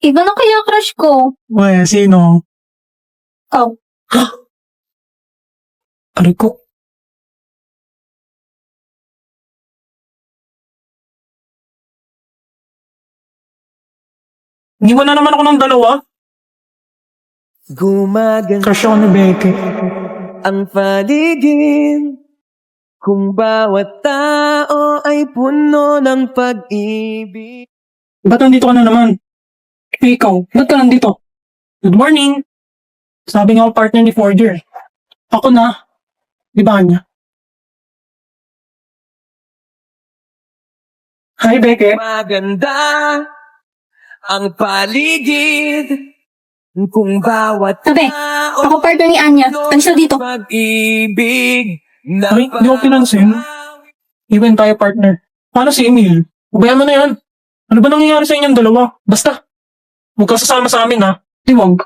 Iba na kaya crush ko? Uy, sino? Ikaw. Aray ko. Hindi mo na naman ako ng dalawa. Gumaganda Crush ako ni Becky. ang paligid kung bawat tao ay puno ng pag-ibig. Ba't nandito ka na naman? Ikaw, ba't ka nandito? Good morning. Sabi nga ako partner ni Forger. Ako na. Di ba kanya? Hi, Becky. Maganda ang paligid kung bawat Tabi, tao ako partner ni Anya. Tansya dito. pag-ibig na Ay, di ko pinansin. Even tayo partner. Paano si Emil? Ubayan mo na yan. Ano ba nangyayari sa inyong dalawa? Basta. Huwag ka sasama sa amin ha. Di wag.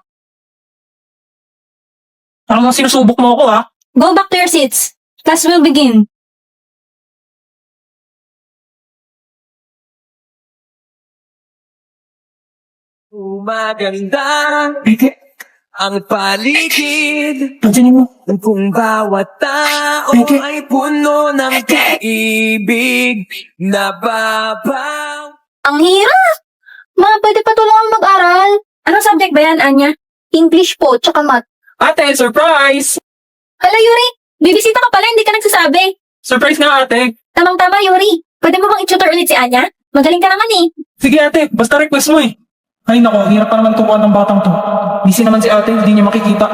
Parang sinusubok mo ako ha. Go back to your seats. Class will begin. Gumaganda Becky, ang paligid pansinin mo. kung bawat tao Becky. ay puno ng pag-ibig na babaw. Ang hirap! Pwede pa tulungan mag-aral. Anong subject ba yan, Anya? English po, tsaka math. Ate, surprise! Hala, Yuri! Bibisita ka pala, hindi ka nagsasabi. Surprise nga ate. Tamang-tama, Yuri. Pwede mo bang i-tutor ulit si Anya? Magaling ka naman eh. Sige ate, basta request mo eh. Ay nako, hirap pa naman turuan ng batang to. Busy naman si ate, hindi niya makikita.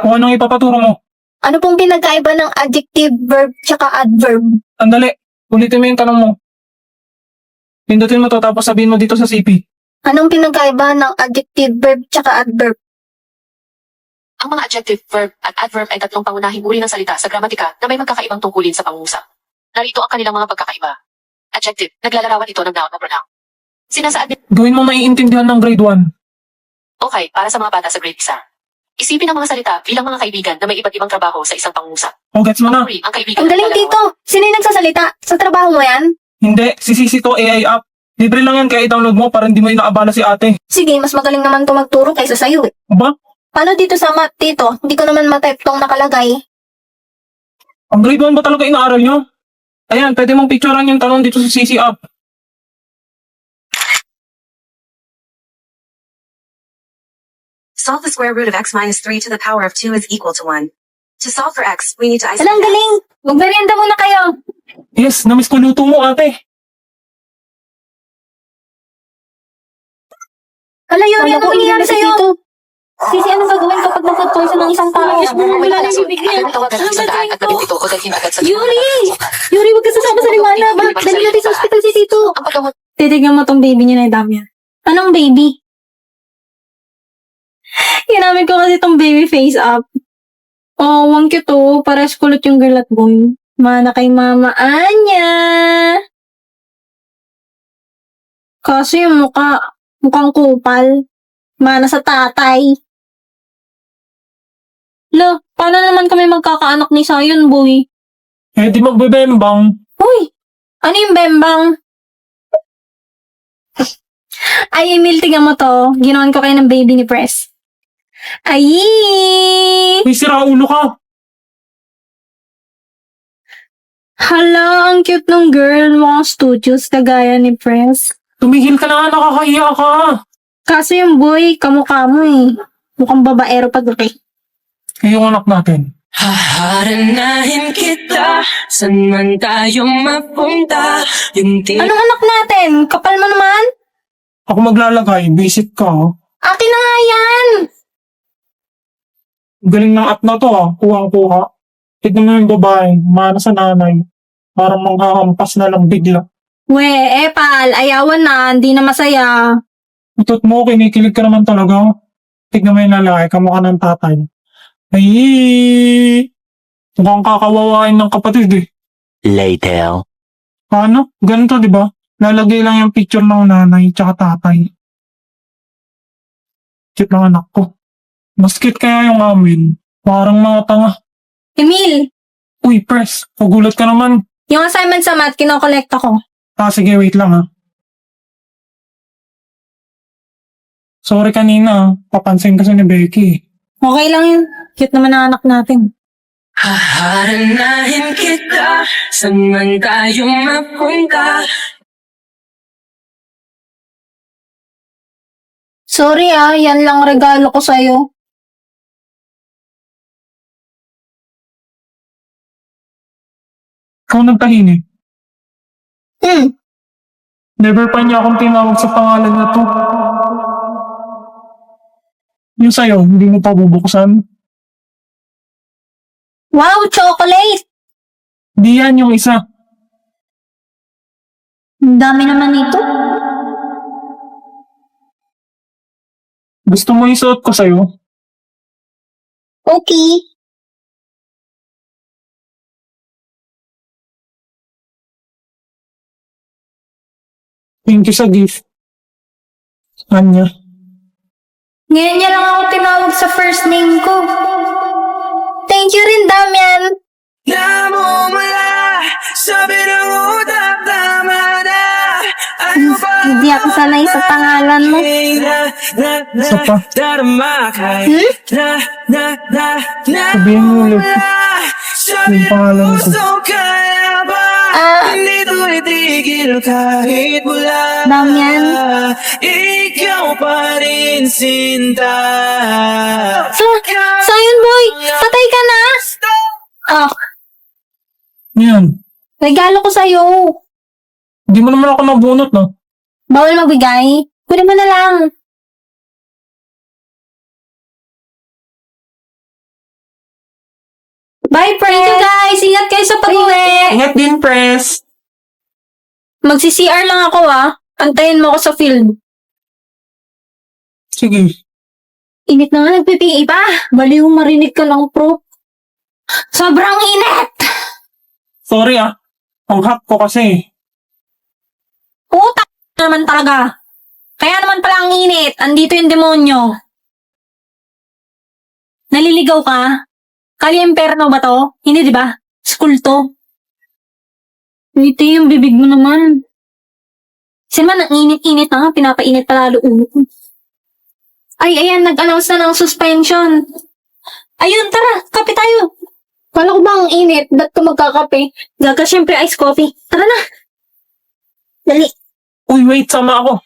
Kung anong ipapaturo mo. Ano pong pinagkaiba ng adjective, verb, tsaka adverb? Andali, ulitin mo yung tanong mo. Pindutin mo to tapos sabihin mo dito sa CP. Anong pinagkaiba ng adjective, verb, tsaka adverb? Ang mga adjective, verb, at adverb ay tatlong pangunahing uri ng salita sa gramatika na may magkakaibang tungkulin sa pangungusap. Narito ang kanilang mga pagkakaiba. Adjective, naglalarawan ito ng noun o pronoun. Sinasaad nito, Gawin mo maiintindihan ng grade 1. okay, para sa mga bata sa grade 1. Isipin ang mga salita bilang mga kaibigan na may iba't ibang trabaho sa isang pangungusap. O gets mo na? Uri, ang kaibigan Ang galing naglalarawan. dito! Sino yung nagsasalita? Sa trabaho mo yan? Hindi, si Sisi to AI app. Libre lang yan kaya i-download mo para hindi mo inaabala si ate. Sige, mas magaling naman to magturo kaysa sa'yo eh. Aba, Paano dito sa math, tito? Hindi ko naman matype tong nakalagay. ang grade 1 ba talaga inaaral nyo? Ayan, pwede mong picturean yung tanong dito sa Sisi app. Solve the square root of x minus 3 to the power of 2 is equal to 1. To solve for x, we need to Alang isolate x. galing! Magmerienda muna kayo! Yes, namiss ko luto mo ate. Hala, Yuri, ano Wala po, nangyayari hindi sa'yo? dito. Sisi, ano gagawin kapag na-food poison ng isang tao? Kung may Wala na lason, yung bibig niya. agad tawagan Ano ang isang daan gagawin at ko? nabing ito o dalhin agad sa Yuri! Yuri, huwag ka sasama sa liwanag. Dali natin sa hospital si Tito. Ang paggamot Titignan mo tong baby niya na dami yan. Anong baby? Ginamit ko kasi tong baby face up. Oh, ang cute oh. Pares kulot yung girl at boy. Mana kay Mama Anya. Kasi yung mukhang kupal. Mana sa tatay. Lo, paano naman kami magkakaanak ni Sayon, boy? Eh di magbebembang. Uy! Ano yung bembang? Ay, Emil, tingnan mo to. Ginawan ko kayo ng baby ni Press. Ay! May sira ulo ka. Hala, ang cute ng girl. Mukhang studios, kagaya ni Press. Tumigil ka na, nakakahiya ka. Kaso yung boy, kamukha mo eh. Mukhang babaero pagdating. Eh yung anak natin. Haharanahin kita, saan man tayo mapunta, yung Anong anak natin? Kapal mo naman? Ako maglalagay, visit ka. Akin na nga yan! Galing ng app na to kuha-kuha. Tignan mo yung babae, mana sa nanay. Parang manghahampas na lang bigla. We, pal, ayawan na, hindi na masaya. Utot mo, kinikilig ka naman talaga. Tignan mo yung lalaki, kamukha ng tatay. Ay, mukhang kakawawain ng kapatid eh. Later. Paano? Ganito, di ba? Lalagay lang yung picture ng nanay tsaka tatay. Cute ng anak ko. Mas cute kaya yung amin. Parang mga tanga. Emil, Uy, Pres, pagulat ka naman. yung assignment sa math, kinokolekta ko. Sige, wait lang ha. Sorry kanina, papansin kasi ni Becky. Okay lang yun. Cute naman ang anak natin. Haharanahin kita, saan man tayo mapunta. Sorry yan lang regalo ko sa'yo. Ikaw nagtahinig. Hmm, Never pa niya akong tinawag sa pangalan na to. Yung sa'yo, hindi mo pa bubuksan. wow, chocolate! Di yan yung isa. Ang dami naman nito. Gusto mo isuot ko sa'yo? Okay. Thank you sa gift. Anya. Ngayon niya lang ako tinawag sa first name ko. Thank you rin, Damian. Namumula, sabi ng utak, tama na. Ano ba? Hindi ako sanay sa pangalan mo. Isa pa. Darama kay Sabihin mo ulit. Yung pangalan ko. Gusto kaya ba? Hindi to itigil kahit mula. Damian. Ikaw pa rin sinta. Sayon boy, patay ka na. Oh, Yan. regalo ko sa'yo. Di mo naman ako nabunot, no? Bawal magbigay. Kunin mo na lang. Bye, friends! Thank you, guys! Ingat kayo sa pag-uwi! Ingat din, press. Magsi-CR lang ako, Antayin mo ako sa field. Sige. Init na nga, nagpipi pa. Baliw marinig ka lang, pro. Sobrang init! Sorry, Ang hot ko kasi. Puta naman talaga. Kaya naman pala ang init. Andito yung demonyo. Naliligaw ka? Kaliemperno ba to? Hindi, di ba? School to. Ito yung bibig mo naman. Kasi naman, ang init-init na nga. Pinapainit pa lalo ulo ko. Ay, ayan, nag-announce na ng suspension. Ayun, tara, kape tayo. Kala ko ba ang init? Ba't ka magkakape? Gaga, syempre, ice coffee. Tara na. Dali. Uy, wait, sama ako.